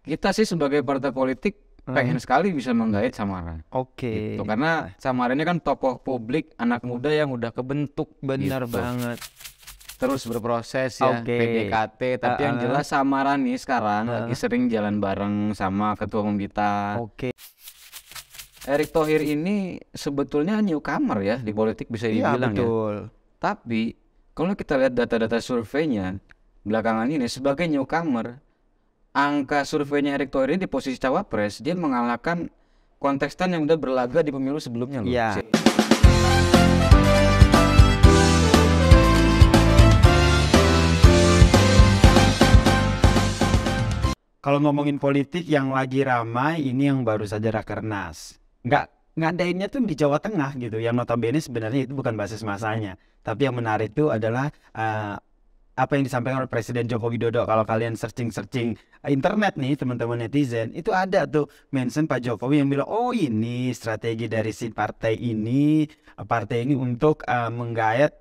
Kita sih sebagai partai politik pengen sekali bisa menggait Samara. Oke. Gitu. Karena Samara ini kan tokoh publik, anak muda yang udah kebentuk. Benar gitu. banget. Terus berproses ya, Oke. PDKT. Tapi yang jelas Samara nih sekarang lagi sering jalan bareng sama ketua umum kita. Oke. Erick Thohir ini sebetulnya newcomer ya di politik bisa Iya dibilang ya. betul. Tapi kalau kita lihat data-data surveinya belakangan ini sebagai newcomer, angka surveinya Erick Thohir ini di posisi cawapres, dia mengalahkan kontestan yang udah berlaga di pemilu sebelumnya loh. Iya. Kalau ngomongin politik yang lagi ramai, ini yang baru saja Rakernas. Nggak ngadainnya tuh di Jawa Tengah gitu. Yang notabene sebenarnya itu bukan basis masanya. Tapi yang menarik itu adalah apa yang disampaikan oleh Presiden Joko Widodo. Kalau kalian searching internet nih teman-teman netizen, itu ada tuh mention Pak Jokowi yang bilang, oh ini strategi dari si partai ini untuk menggait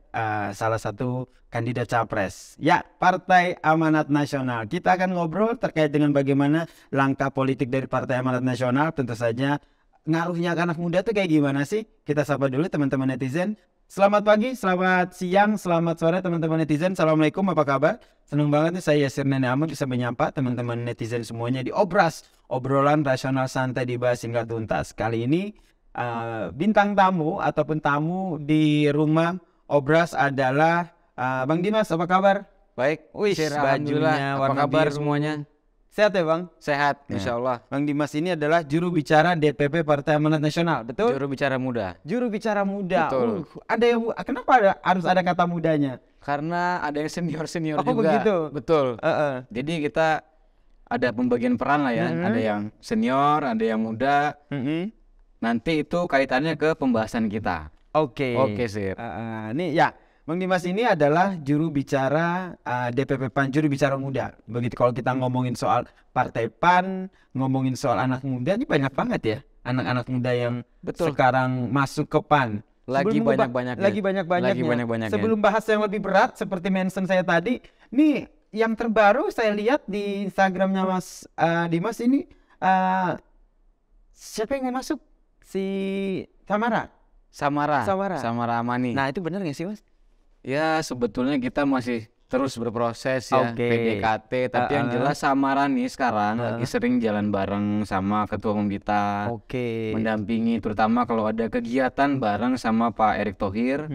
salah satu kandidat capres. Ya, Partai Amanat Nasional. Kita akan ngobrol terkait dengan bagaimana langkah politik dari Partai Amanat Nasional. Tentu saja ngaruhnya ke anak muda tuh kayak gimana sih? Kita sapa dulu teman-teman netizen. Selamat pagi, selamat siang, selamat sore teman-teman netizen. Assalamualaikum, apa kabar? Senang banget nih saya Yasir Nene Ahmad bisa menyapa teman-teman netizen semuanya di Obras. Obrolan rasional santai dibahas hingga tuntas. Kali ini bintang tamu ataupun tamu di rumah Obras adalah Bang Dimas, apa kabar? Baik, Bajunya apa warna kabar biru. semuanya? Sehat ya Bang? Sehat, Ya. insya Allah. Bang Dimas ini adalah juru bicara DPP Partai Amanat Nasional, betul? Juru bicara muda. Juru bicara muda. Betul. Ada yang kenapa harus ada kata mudanya? Karena ada yang senior-senior Oh, juga. begitu? Betul. Heeh. Jadi kita ada pembagian peran lah ya. Ada yang senior, ada yang muda. Nanti itu kaitannya ke pembahasan kita. Oke. Oke, sip. Nih ya, Bang Dimas ini adalah juru bicara DPP PAN, juru bicara muda. Begitu kalau kita ngomongin soal Partai PAN, ngomongin soal anak muda, ini banyak banget ya anak-anak muda yang Betul. sekarang masuk ke PAN. Lagi Sebelum banyak-banyaknya. Lagi banyak-banyaknya. Lagi banyak-banyaknya. Sebelum bahas yang lebih berat seperti mention saya tadi, nih yang terbaru saya lihat di Instagramnya Mas Dimas ini siapa yang mau masuk? Si Samara. Samara Amani. Nah itu benar nggak sih Mas? Ya sebetulnya kita masih terus berproses ya, Oke. PDKT. Tapi yang jelas Samara nih sekarang lagi sering jalan bareng sama ketua umum kita. Oke. Mendampingi terutama kalau ada kegiatan bareng sama Pak Erick Thohir.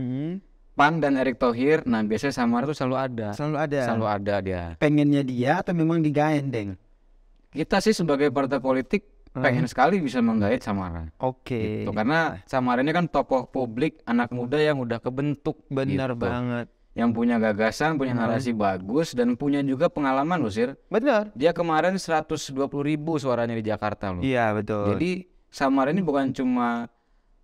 PAN dan Erick Thohir, nah biasanya Samara tuh selalu ada. Selalu ada. Selalu ada dia. Pengennya dia atau memang digandeng? Kita sih sebagai partai politik pengen sekali bisa menggait Samara. Oke. Gitu. Karena Samara ini kan tokoh publik, anak muda yang udah kebentuk. Benar gitu. banget. Yang punya gagasan, punya narasi bagus, dan punya juga pengalaman loh Sir. Benar. Dia kemarin 120.000 suaranya di Jakarta loh. Iya betul. Jadi Samara ini bukan cuma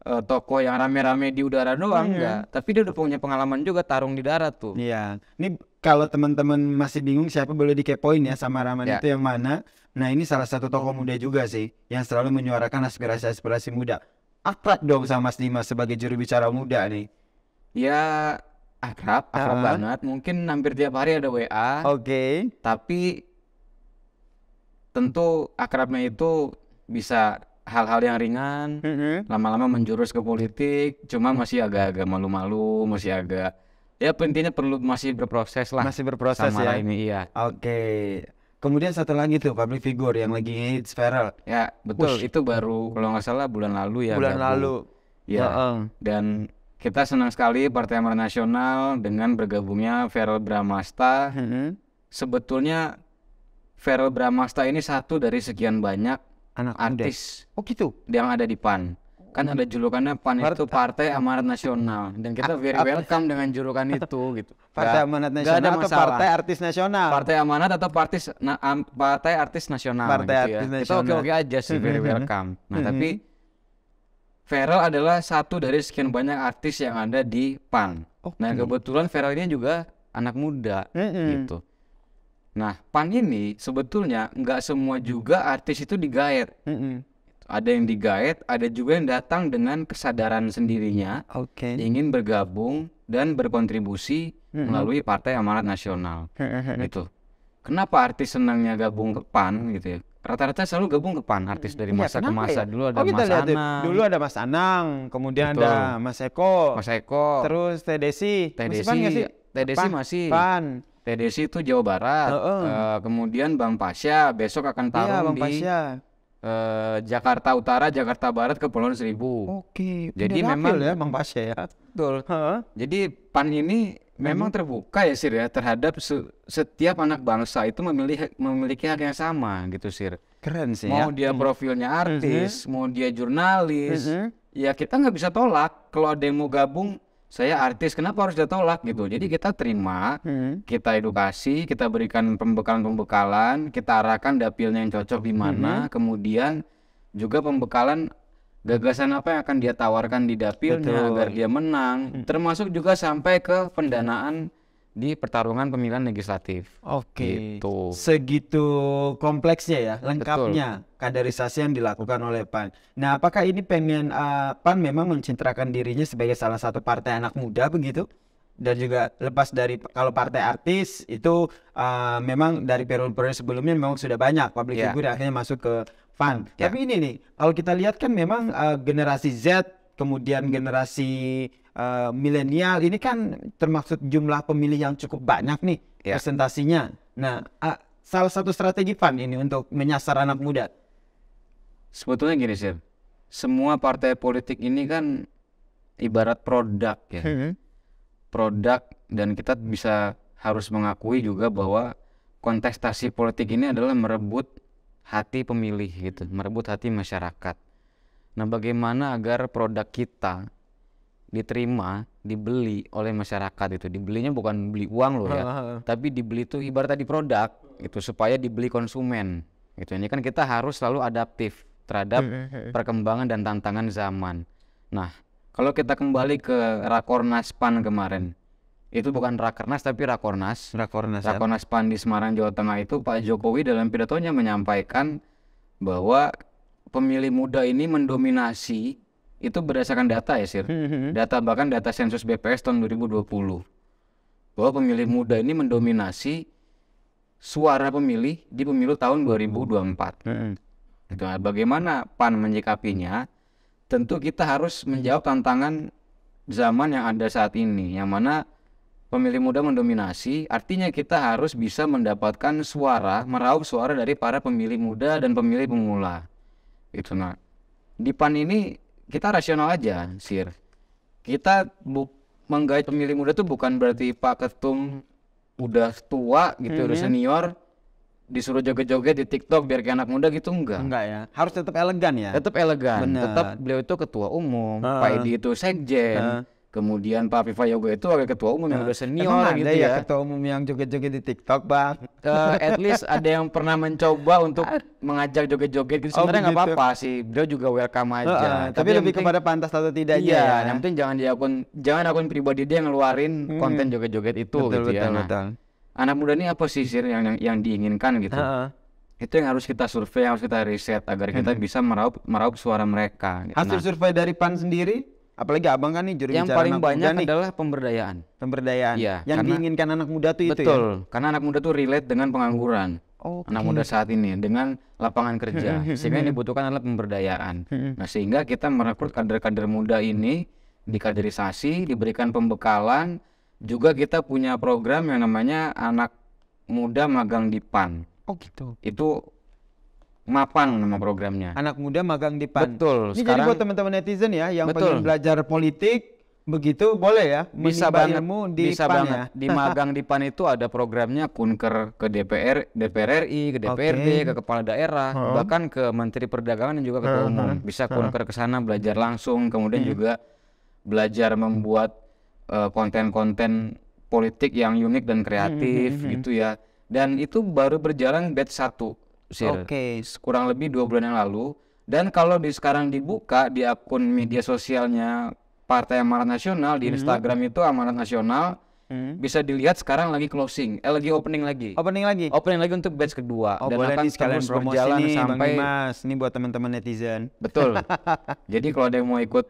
tokoh yang rame-rame di udara doang, enggak. Tapi dia udah punya pengalaman juga tarung di darat tuh. Iya. Ini kalau teman-teman masih bingung siapa boleh dikepoin ya sama Rahman Ya. itu yang mana. Nah ini salah satu tokoh muda juga sih yang selalu menyuarakan aspirasi-aspirasi muda. Akrab dong sama Mas Dimas sebagai juru bicara muda nih. Ya akrab banget. Mungkin hampir tiap hari ada WA. Oke. Tapi tentu akrabnya itu bisa hal-hal yang ringan, lama-lama menjurus ke politik, cuma masih agak-agak malu-malu, masih agak ya intinya perlu masih berproses lah. Masih berproses Samara ya. ini iya. Oke. Kemudian satu lagi tuh public figure yang lagi hits viral. Ya betul, Wush. itu baru kalau nggak salah bulan lalu ya. Bulan gabung. lalu. Ya. Dan kita senang sekali Partai Amanat Nasional dengan bergabungnya Verrel Bramasta. Sebetulnya Verrel Bramasta ini satu dari sekian banyak Anak muda. artis Oh gitu. yang ada di PAN. Kan ada julukannya PAN itu Partai Amanat Nasional, dan kita very welcome dengan julukan itu gitu. Partai Nggak- Amanat nggak Nasional ada atau masalah. Partai Artis Nasional? Partai Amanat atau Partai Artis Nasional Partai gitu Artis ya. Kita Nasional. oke-oke aja sih, very welcome. Nah, tapi Verrel adalah satu dari sekian banyak artis yang ada di PAN. Nah, kebetulan Verrel ini juga anak muda gitu. Nah, PAN ini sebetulnya nggak semua juga artis itu digait. Ada yang digait, ada juga yang datang dengan kesadaran sendirinya, Oke. ingin bergabung dan berkontribusi melalui Partai Amanat Nasional. Gitu. kenapa artis senangnya gabung ke PAN gitu ya? Rata-rata selalu gabung ke PAN artis dari masa ke masa. Dulu ada kita Mas lihat Anang. Dulu ada Mas Anang, kemudian Betul. ada Mas Eko. Mas Eko. Terus Teh Desi. TDC masih. PAN. TDC itu Jawa Barat. Kemudian Bang Pasya besok akan tarung Bang di Pasya. Jakarta Utara, Jakarta Barat, Kepulauan Seribu. Oke. Jadi memang ya Bang Pasya ya. betul. Jadi PAN ini memang terbuka ya Sir ya terhadap setiap anak bangsa itu memiliki hak yang sama gitu Sir. Keren sih mau dia profilnya artis, mau dia jurnalis, ya kita nggak bisa tolak. Kalau ada yang mau gabung, saya artis, kenapa harus dia tolak gitu. Jadi kita terima, kita edukasi, kita berikan pembekalan, kita arahkan dapilnya yang cocok di mana, kemudian juga pembekalan gagasan apa yang akan dia tawarkan di dapilnya agar dia menang, termasuk juga sampai ke pendanaan di pertarungan pemilihan legislatif. Oke. Gitu. Segitu kompleksnya ya, lengkapnya kaderisasi yang dilakukan oleh PAN. Nah, apakah ini PAN memang mencitrakan dirinya sebagai salah satu partai anak muda begitu? Dan juga lepas dari kalau partai artis itu memang dari periode sebelumnya memang sudah banyak public figure akhirnya masuk ke PAN. Tapi ini nih, kalau kita lihat kan memang generasi Z, kemudian generasi milenial ini kan termasuk jumlah pemilih yang cukup banyak nih presentasinya. Nah, salah satu strategi PAN ini untuk menyasar anak muda. Sebetulnya gini sih, semua partai politik ini kan ibarat produk ya. Produk, dan kita harus mengakui juga bahwa kontestasi politik ini adalah merebut hati pemilih gitu, merebut hati masyarakat. Nah, bagaimana agar produk kita diterima, dibeli oleh masyarakat itu. Dibelinya bukan beli uang loh ya, tapi dibeli itu ibarat tadi produk gitu, supaya dibeli konsumen gitu. Ini kan kita harus selalu adaptif terhadap perkembangan dan tantangan zaman. Nah, kalau kita kembali ke Rakornas PAN kemarin, itu bukan Rakernas tapi Rakornas PAN di Semarang, Jawa Tengah, itu Pak Jokowi dalam pidatonya menyampaikan bahwa pemilih muda ini mendominasi, itu berdasarkan data ya Sir, bahkan data sensus BPS tahun 2020, bahwa pemilih muda ini mendominasi suara pemilih di pemilu tahun 2024. Gitu. Bagaimana PAN menyikapinya? Tentu kita harus menjawab tantangan zaman yang ada saat ini, yang mana pemilih muda mendominasi, artinya kita harus bisa mendapatkan suara, meraup suara dari para pemilih muda dan pemilih pemula. Gitu. Nah, di PAN ini kita rasional aja, Sir. Kita menggait pemilih muda tuh bukan berarti Pak Ketum udah tua gitu, udah senior, disuruh joget-joget di TikTok biar kayak anak muda gitu, enggak ya. Harus tetap elegan ya. Tetap elegan. Tetap beliau itu ketua umum, Pak Edi itu sekjen. Kemudian Pak Viva Yoga itu wakil ketua umum yang udah senior gitu ya. Ketua umum yang joget-joget di TikTok, Bang. At least ada yang pernah mencoba untuk mengajak joget-joget gitu. Sebenarnya nggak apa-apa sih. Beliau juga welcome aja. Tapi lebih kepada pantas atau tidaknya. Iya, yang penting jangan akun pribadi dia ngeluarin konten joget-joget itu gitu ya. Nah, anak muda ini apa sih Sir yang diinginkan gitu. Itu yang harus kita survei, yang harus kita riset agar kita bisa meraup suara mereka. Hasil survei dari PAN sendiri, apalagi abang kan nih juru bicara yang paling anak banyak muda adalah pemberdayaan. Iya, yang diinginkan anak muda tuh itu ya. Betul, karena anak muda tuh relate dengan pengangguran. Anak muda saat ini dengan lapangan kerja, sehingga yang dibutuhkan adalah pemberdayaan. Nah, sehingga kita merekrut kader-kader muda ini dikaderisasi, diberikan pembekalan. Juga kita punya program yang namanya Anak Muda Magang di PAN. Itu MAPAN nama programnya. Anak muda magang di PAN. Betul. Ini jadi buat teman-teman netizen ya yang pengen belajar politik, begitu boleh ya? Bisa banget. Bisa banget. Ya? Di magang di PAN itu ada programnya kunker ke DPR RI, ke DPRD, ke kepala daerah, bahkan ke Menteri Perdagangan dan juga ketua umum. Bisa kunker ke sana belajar langsung, kemudian juga belajar membuat konten-konten politik yang unik dan kreatif gitu ya. Dan itu baru berjalan batch 1. Kurang lebih 2 bulan yang lalu. Dan kalau sekarang dibuka di akun media sosialnya Partai Amanat Nasional di Instagram itu Amanat Nasional, bisa dilihat sekarang lagi closing, lagi opening lagi untuk batch kedua. Dan boleh akan terus berjalan sampai Mas, ini buat teman-teman netizen. Betul. Jadi kalau ada yang mau ikut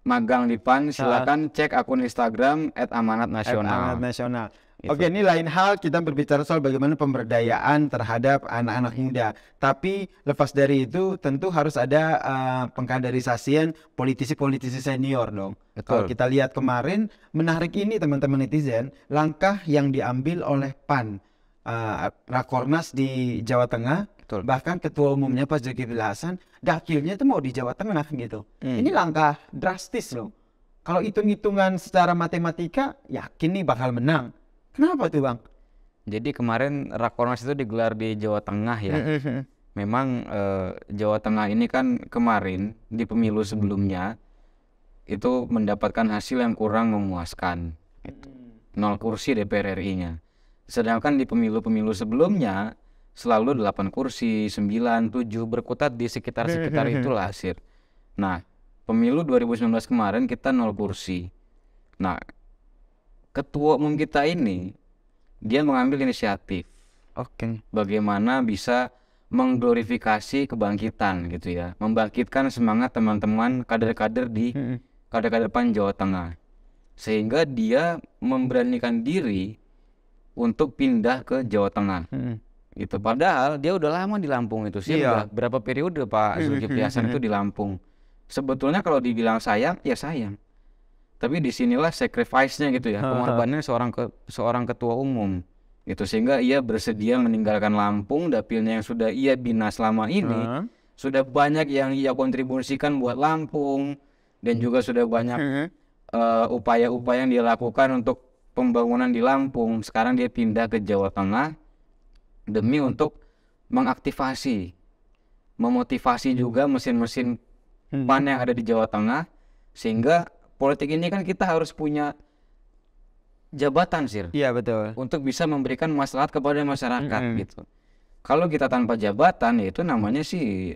magang di PAN, silakan cek akun Instagram @amanatnasional. Gitu. Oke, ini lain hal kita berbicara soal bagaimana pemberdayaan terhadap anak-anak muda. Tapi lepas dari itu tentu harus ada pengkaderisasian politisi-politisi senior dong. Kalau kita lihat kemarin, menarik ini teman-teman netizen, langkah yang diambil oleh PAN, Rakornas di Jawa Tengah, bahkan ketua umumnya Pak Zulkifli Hasan, dakilnya itu mau di Jawa Tengah gitu. Ini langkah drastis loh. Kalau hitung-hitungan secara matematika, yakin nih bakal menang. Kenapa tuh Bang? Jadi kemarin Rakornas itu digelar di Jawa Tengah ya. Memang Jawa Tengah ini kan kemarin di pemilu sebelumnya itu mendapatkan hasil yang kurang memuaskan. 0 kursi DPR RI-nya. Sedangkan di pemilu-pemilu sebelumnya selalu 8 kursi, 9, 7 berkutat di sekitar-sekitar itulah hasil. Nah, pemilu 2019 kemarin kita 0 kursi. Nah, ketua umum kita ini dia mengambil inisiatif. Bagaimana bisa mengglorifikasi kebangkitan gitu ya, membangkitkan semangat teman-teman kader-kader di kader-kader PAN Jawa Tengah, sehingga dia memberanikan diri untuk pindah ke Jawa Tengah. Gitu. Padahal dia udah lama di Lampung itu sih, udah berapa periode Pak Zulkifli Hasan itu di Lampung. Sebetulnya kalau dibilang sayang, ya sayang. Tapi disinilah sacrifice-nya gitu ya, pengorbanannya seorang ketua umum gitu, sehingga ia bersedia meninggalkan Lampung, dapilnya yang sudah ia bina selama ini, sudah banyak yang ia kontribusikan buat Lampung, dan juga sudah banyak upaya-upaya yang dia lakukan untuk pembangunan di Lampung. Sekarang dia pindah ke Jawa Tengah demi untuk mengaktifasi, memotivasi juga mesin-mesin PAN yang ada di Jawa Tengah, sehingga politik ini kan kita harus punya jabatan sih. Iya betul. Untuk bisa memberikan maslahat kepada masyarakat gitu. Kalau kita tanpa jabatan, ya itu namanya sih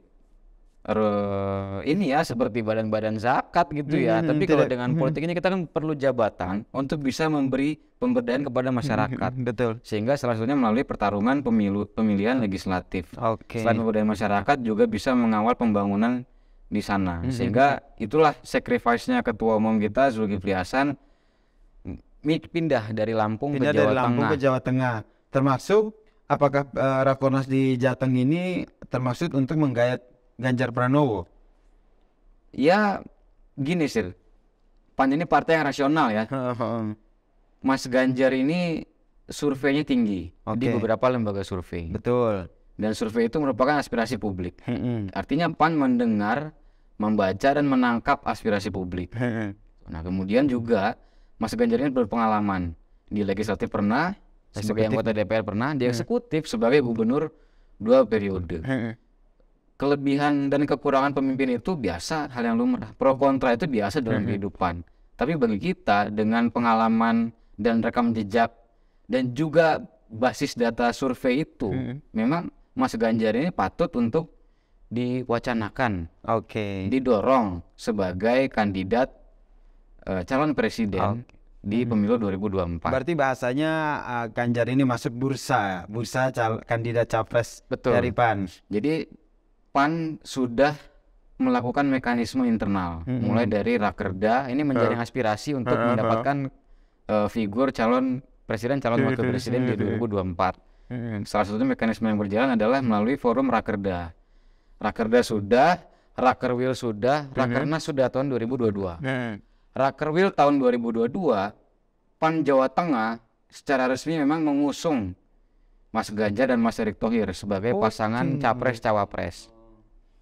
ini ya seperti badan-badan zakat gitu ya. Tapi kalau dengan politik ini kita kan perlu jabatan untuk bisa memberi pemberdayaan kepada masyarakat. Betul. Sehingga salah satunya melalui pertarungan pemilihan legislatif. Selain pemberdayaan masyarakat juga bisa mengawal pembangunan di sana, sehingga itulah sacrifice-nya ketua umum kita Zulkifli Hasan pindah dari Lampung ke Jawa Tengah. Termasuk apakah Rakornas di Jateng ini termaksud untuk menggayat Ganjar Pranowo? Ya gini sih, PAN ini partai yang rasional ya. Mas Ganjar ini surveinya tinggi di beberapa lembaga survei. Betul. Dan survei itu merupakan aspirasi publik. Artinya PAN mendengar, membaca dan menangkap aspirasi publik. Nah kemudian juga Mas Ganjar ini berpengalaman di legislatif pernah, sebagai anggota DPR pernah, di eksekutif sebagai gubernur 2 periode. Kelebihan dan kekurangan pemimpin itu biasa, hal yang lumrah. Pro kontra itu biasa dalam kehidupan. Tapi bagi kita dengan pengalaman dan rekam jejak dan juga basis data survei itu, memang Mas Ganjar ini patut untuk diwacanakan, didorong sebagai kandidat calon presiden di pemilu 2024. Berarti bahasanya Ganjar ini masuk bursa kandidat capres dari PAN. Jadi PAN sudah melakukan mekanisme internal, mulai dari Rakerda ini menjaring aspirasi untuk mendapatkan figur calon presiden, calon wakil presiden di 2024. Salah satu mekanisme yang berjalan adalah melalui forum Rakerda. Rakerda sudah, Rakerwil sudah, Rakernas sudah tahun 2022. Rakerwil tahun 2022, PAN Jawa Tengah secara resmi memang mengusung Mas Ganjar dan Mas Erick Thohir sebagai pasangan capres-cawapres.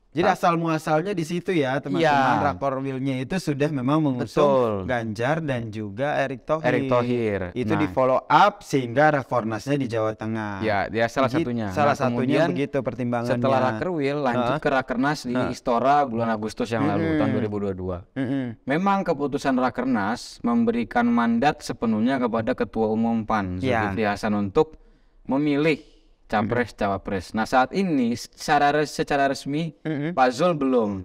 Jadi asal muasalnya di situ ya teman-teman. Rakorwilnya itu sudah memang mengusung Ganjar dan juga Erick Thohir. Itu di follow up sehingga Rakornasnya di Jawa Tengah. Ya, dia salah satunya. Salah satunya begitu pertimbangannya. Setelah Rakerwil lanjut ke Rakernas di Istora bulan Agustus yang lalu tahun 2022. Memang keputusan Rakernas memberikan mandat sepenuhnya kepada Ketua Umum PAN Zulkifli Hasan untuk memilih capres-cawapres. Nah saat ini secara resmi Pak Zul belum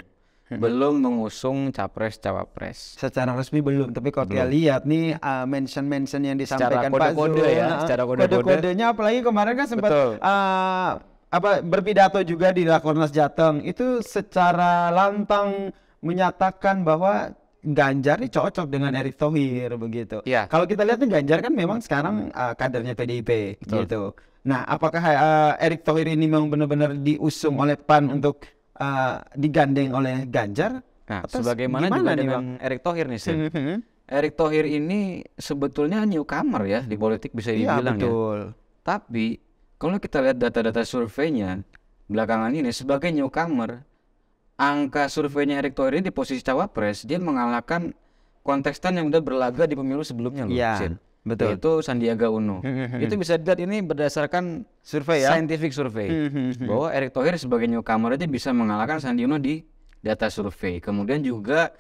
mengusung capres-cawapres. Secara resmi belum, tapi kalau kita lihat nih mention yang disampaikan Pak Zul secara kode-kodenya, apalagi kemarin kan sempat berpidato juga di Rakornas Jateng, itu secara lantang menyatakan bahwa Ganjar ini cocok dengan Erick Thohir begitu. Ya. Kalau kita lihat nih Ganjar kan memang sekarang kadernya PDIP gitu. Nah, apakah Erick Thohir ini memang benar-benar diusung oleh PAN untuk digandeng oleh Ganjar? Nah, sebagaimana juga dengan Erick Thohir nih, Sir. Erick Thohir ini sebetulnya newcomer ya di politik bisa dibilang betul. Tapi kalau kita lihat data-data surveinya belakangan ini sebagai newcomer, angka surveinya Erick Thohir ini di posisi cawapres, dia mengalahkan kontestan yang udah berlaga di pemilu sebelumnya loh. Iya, betul. Yaitu Sandiaga Uno. Itu bisa dilihat ini berdasarkan survei ya, scientific survey bahwa Erick Thohir sebagai newcomer aja bisa mengalahkan Sandi Uno di data survei. Kemudian juga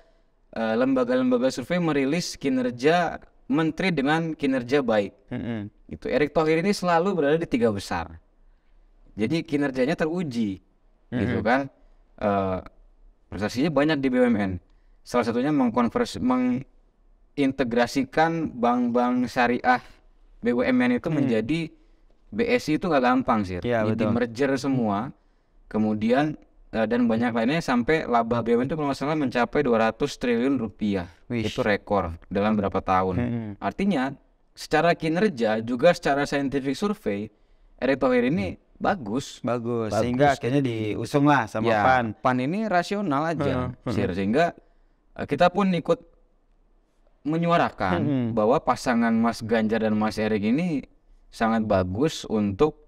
lembaga-lembaga survei merilis kinerja menteri dengan kinerja baik. Itu Erick Thohir ini selalu berada di 3 besar. Jadi kinerjanya teruji, gitu kan? Prestasinya banyak di BUMN. Salah satunya mengintegrasikan bank-bank syariah BUMN itu menjadi BSI itu gak gampang sih. Jadi merger semua, kemudian dan banyak lainnya sampai laba BUMN itu kalau nggak salah mencapai 200 triliun rupiah. Itu rekor dalam berapa tahun. Artinya secara kinerja juga secara scientific survey Erick Thohir ini bagus. Sehingga akhirnya diusung lah sama PAN. PAN ini rasional aja, sehingga kita pun ikut menyuarakan bahwa pasangan Mas Ganjar dan Mas Erick ini sangat bagus untuk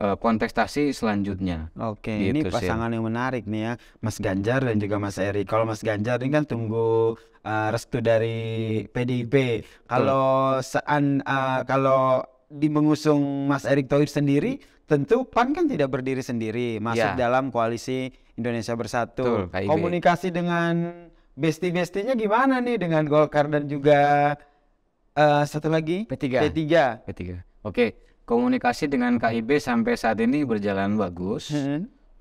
kontestasi selanjutnya. Oke, gitu, ini pasangan yang menarik nih ya, Mas Ganjar dan juga Mas Erick. Kalau Mas Ganjar ini kan tunggu restu dari PDIP. Kalau kalau di mengusung Mas Erick Thohir sendiri, tentu PAN kan tidak berdiri sendiri, masuk dalam koalisi Indonesia Bersatu. Komunikasi dengan besti-bestinya gimana nih dengan Golkar dan juga satu lagi P3. Oke. Komunikasi dengan KIB sampai saat ini berjalan bagus.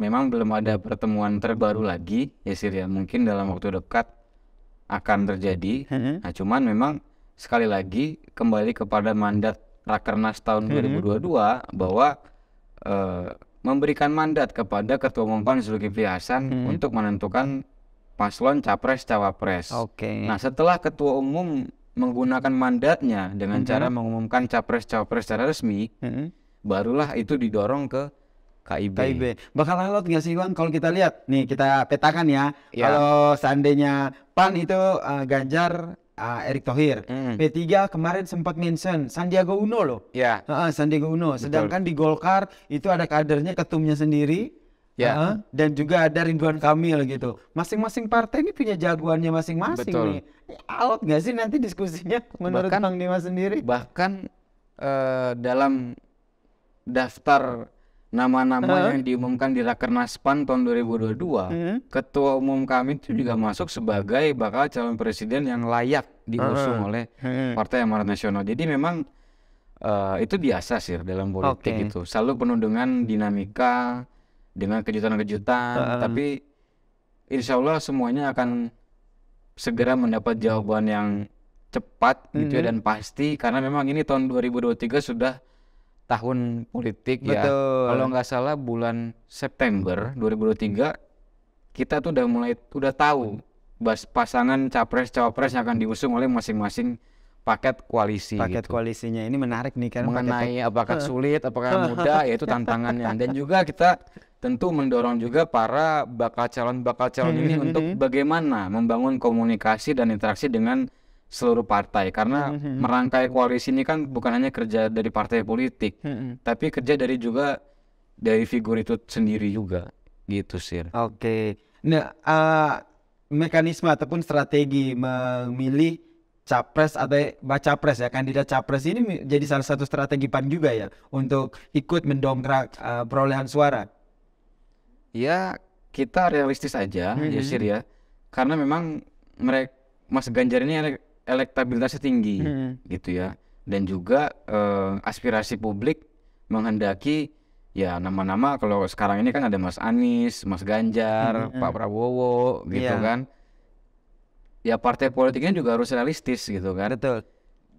Memang belum ada pertemuan terbaru lagi ya Sir ya. Mungkin dalam waktu dekat akan terjadi. Nah cuman memang sekali lagi kembali kepada mandat Rakernas tahun 2022 bahwa memberikan mandat kepada Ketua Umum PAN Zulkifli Hasan untuk menentukan paslon capres cawapres. Nah setelah Ketua Umum menggunakan mandatnya dengan cara mengumumkan capres-cawapres secara resmi, barulah itu didorong ke KIB. Bakal alot nggak sih Bang? Kalau kita lihat nih, kita petakan ya. Kalau seandainya PAN itu Ganjar, Erick Thohir, P3 kemarin sempat mention Sandiaga Uno loh. Sandiaga Uno. Sedangkan di Golkar itu ada kadernya, ketumnya sendiri. Dan juga ada Ridwan Kamil gitu. Masing-masing partai ini punya jagoannya masing-masing nih. Alot nggak sih nanti diskusinya menurut Bang Dimas sendiri? Bahkan dalam daftar nama-nama yang diumumkan di Rakernas PAN tahun 2022, Ketua Umum kami itu juga masuk sebagai bakal calon presiden yang layak diusung oleh Partai Amanat Nasional. Jadi memang itu biasa sih dalam politik itu. Selalu penuh dengan dinamika, dengan kejutan-kejutan, tapi insya Allah semuanya akan segera mendapat jawaban yang cepat gitu ya, dan pasti, karena memang ini tahun 2023 sudah tahun politik ya. Kalau nggak salah bulan September 2023 kita tuh udah tahu pasangan capres-cawapres yang akan diusung oleh masing-masing paket koalisi. Koalisinya ini menarik nih kan. Mengenai apakah sulit, apakah mudah, yaitu tantangannya. Dan juga kita tentu mendorong juga para bakal calon ini untuk bagaimana membangun komunikasi dan interaksi dengan seluruh partai, karena merangkai koalisi ini kan bukan hanya kerja dari partai politik, tapi kerja juga dari figur itu sendiri juga gitu Sir. Nah mekanisme ataupun strategi memilih capres atau baca pres ya, kandidat capres ini jadi salah satu strategi PAN juga ya untuk ikut mendongkrak perolehan suara. Ya kita realistis aja ya Sir ya, karena memang Mas Ganjar ini elektabilitasnya tinggi gitu ya, dan juga aspirasi publik menghendaki ya nama-nama, kalau sekarang ini kan ada Mas Anies, Mas Ganjar, Pak Prabowo gitu kan. Ya partai politiknya juga harus realistis gitu kan.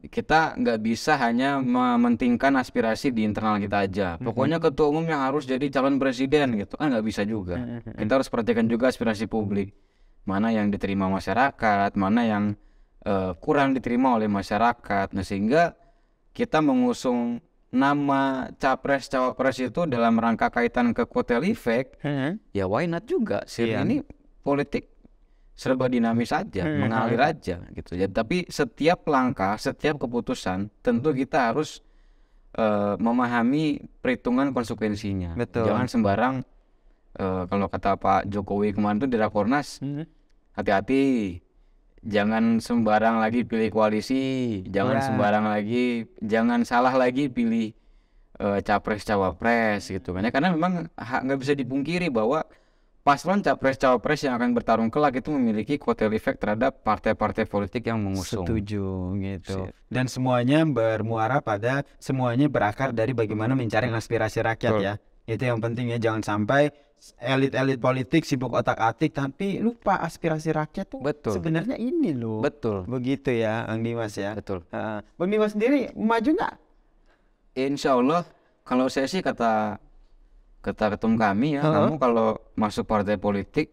Kita nggak bisa hanya mementingkan aspirasi di internal kita aja. Pokoknya ketua umum yang harus jadi calon presiden gitu kan, nggak bisa juga. Kita harus perhatikan juga aspirasi publik. mana yang diterima masyarakat, mana yang kurang diterima oleh masyarakat. Nah, sehingga kita mengusung nama capres cawapres itu dalam rangka kaitan ke kotel efek, ya why not juga sih. Ini politik serba dinamis aja, mengalir aja gitu ya. Tapi setiap langkah, setiap keputusan tentu kita harus memahami perhitungan konsekuensinya. Jangan sembarang kalau kata Pak Jokowi kemarin itu di Rakornas, hati-hati, jangan sembarang lagi pilih koalisi, jangan sembarang lagi, jangan salah lagi pilih capres cawapres gitu kan ya. Karena memang nggak bisa dipungkiri bahwa paslon capres cawapres yang akan bertarung kelak itu memiliki kotel efek terhadap partai-partai politik yang mengusung. Setuju gitu. Dan semuanya bermuara pada, semuanya berakar dari bagaimana mencari aspirasi rakyat. Ya. Itu yang penting ya, jangan sampai elit-elit politik sibuk otak-atik tapi lupa aspirasi rakyat tuh. Sebenarnya ini loh. Begitu ya, Bang Dimas ya. Bang Dimas sendiri maju nggak? Insya Allah, kalau saya sih kata ketum kami ya, kamu kalau masuk partai politik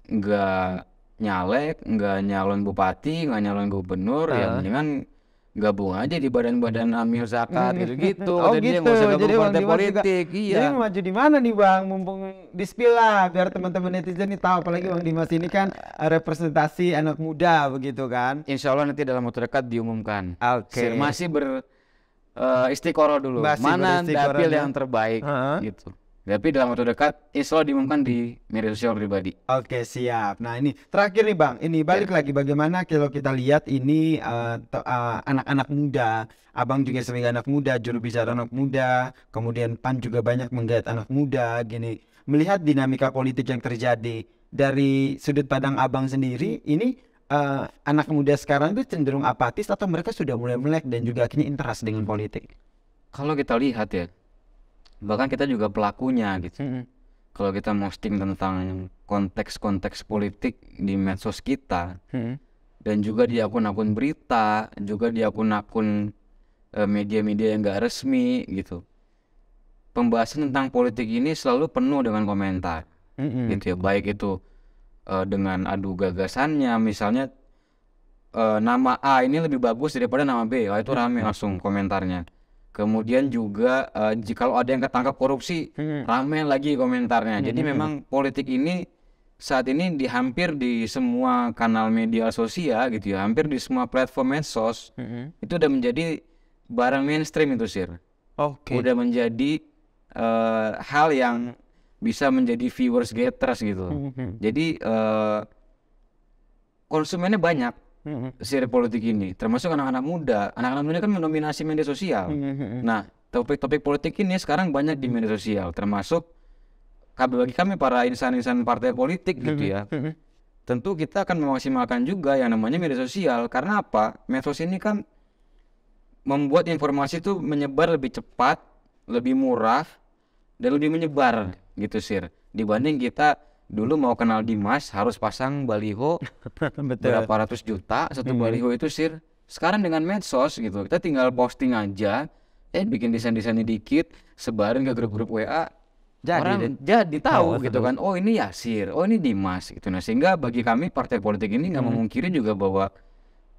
nggak nyalek, nggak nyalon bupati, nggak nyalon gubernur, ya mendingan gabung aja di badan-badan amil zakat gitu-gitu. Jadi nggak usah gabung partai politik. Jadi maju di mana nih Bang? Mumpung di-spill lah biar teman-teman netizen ini tahu. Apalagi Bang Dimas ini kan representasi anak muda begitu kan. Insya Allah nanti dalam waktu dekat diumumkan. Masih istiqoroh dulu. Mana dapil yang terbaik gitu. Tapi dalam waktu dekat insya Allah diumumkan di media sosial pribadi. Oke, siap. Nah ini terakhir nih Bang, ini balik lagi bagaimana kalau kita lihat ini anak-anak muda, Abang juga sebagai anak muda, juru bicara anak muda, kemudian PAN juga banyak menggait anak muda gini. Melihat dinamika politik yang terjadi dari sudut pandang Abang sendiri, ini anak muda sekarang itu cenderung apatis atau mereka sudah mulai melek dan juga akhirnya interest dengan politik? Kalau kita lihat ya, bahkan kita juga pelakunya gitu. Kalau kita posting tentang konteks-konteks politik di medsos kita, dan juga di akun-akun berita, juga di akun-akun media-media yang gak resmi gitu, pembahasan tentang politik ini selalu penuh dengan komentar gitu ya. Baik itu dengan adu gagasannya, misalnya nama A ini lebih bagus daripada nama B, itu rame langsung komentarnya. Kemudian juga jika ada yang ketangkap korupsi, ramai lagi komentarnya. Jadi memang politik ini saat ini hampir di semua kanal media sosial gitu ya, hampir di semua platform medsos itu udah menjadi barang mainstream itu Sir. Udah menjadi hal yang bisa menjadi viewers getters gitu. Jadi konsumennya banyak. Seri politik ini, termasuk anak-anak muda. Anak-anak muda kan mendominasi media sosial. Nah, topik-topik politik ini sekarang banyak di media sosial, termasuk bagi kami para insan-insan partai politik gitu ya. Tentu kita akan memaksimalkan juga yang namanya media sosial. Karena apa? Medsos ini kan membuat informasi itu menyebar lebih cepat, lebih murah, dan lebih menyebar gitu Sir. Dibanding kita dulu mau kenal Dimas harus pasang baliho berapa ratus juta satu baliho itu Sir. Sekarang dengan medsos gitu, kita tinggal posting aja, bikin desain-desainnya dikit, sebarin ke grup-grup WA, orang jadi tahu gitu kan. Oh ini Yasir, oh ini Dimas gitu. Nah sehingga bagi kami partai politik ini nggak memungkiri juga bahwa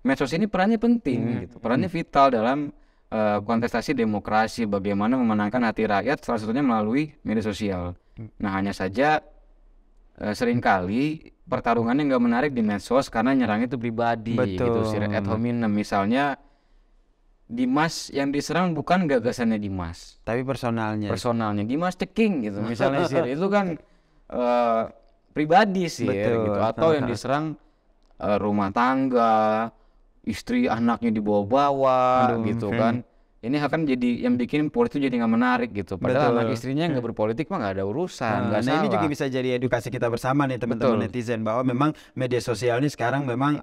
medsos ini perannya penting gitu, perannya vital dalam kontestasi demokrasi, bagaimana memenangkan hati rakyat, salah satunya melalui media sosial. Nah hanya saja seringkali pertarungannya nggak menarik di medsos karena nyerang itu pribadi gitu Sir, ad hominem. Misalnya Dimas yang diserang bukan gagasannya Dimas, tapi personalnya Dimas ceking gitu misalnya Sir. Itu kan pribadi sih gitu. Atau yang diserang rumah tangga, istri anaknya dibawa-bawa gitu kan. Ini akan jadi yang bikin politik jadi nggak menarik gitu. Padahal anak istrinya nggak berpolitik mah nggak ada urusan, nggak salah. Ini juga bisa jadi edukasi kita bersama nih teman-teman netizen, bahwa memang media sosial ini sekarang memang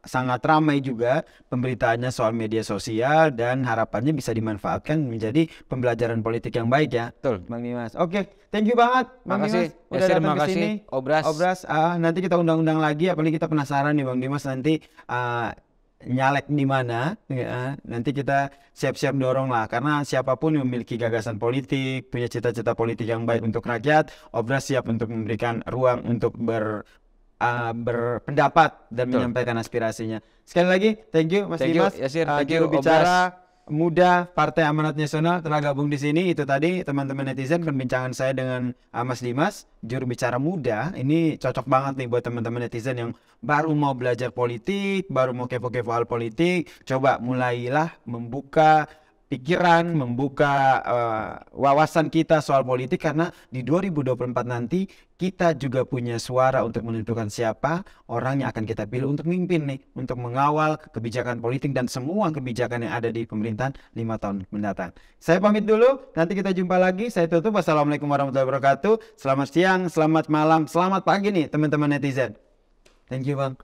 sangat ramai juga pemberitaannya soal media sosial, dan harapannya bisa dimanfaatkan menjadi pembelajaran politik yang baik ya. Betul, Bang Dimas. Oke, thank you banget Bang Dimas udah datang ke sini. Obras. Nanti kita undang-undang lagi, apalagi kita penasaran nih Bang Dimas nanti nyalek di mana ya. Nanti kita siap-siap dorong lah, karena siapapun yang memiliki gagasan politik, punya cita-cita politik yang baik untuk rakyat, Obras siap untuk memberikan ruang untuk berpendapat dan menyampaikan aspirasinya. Sekali lagi, thank you Mas Dimas, juru bicara muda Partai Amanat Nasional telah gabung di sini. Itu tadi teman-teman netizen perbincangan saya dengan Mas Dimas, juru bicara muda. Ini cocok banget nih buat teman-teman netizen yang baru mau belajar politik, baru mau kepo-kepo hal politik. Coba mulailah membuka pikiran, membuka wawasan kita soal politik, karena di 2024 nanti kita juga punya suara untuk menentukan siapa orang yang akan kita pilih untuk memimpin nih, untuk mengawal kebijakan politik dan semua kebijakan yang ada di pemerintahan 5 tahun mendatang. Saya pamit dulu, nanti kita jumpa lagi. Saya tutup. Wassalamualaikum warahmatullahi wabarakatuh. Selamat siang, selamat malam, selamat pagi nih teman-teman netizen. Thank you Bang.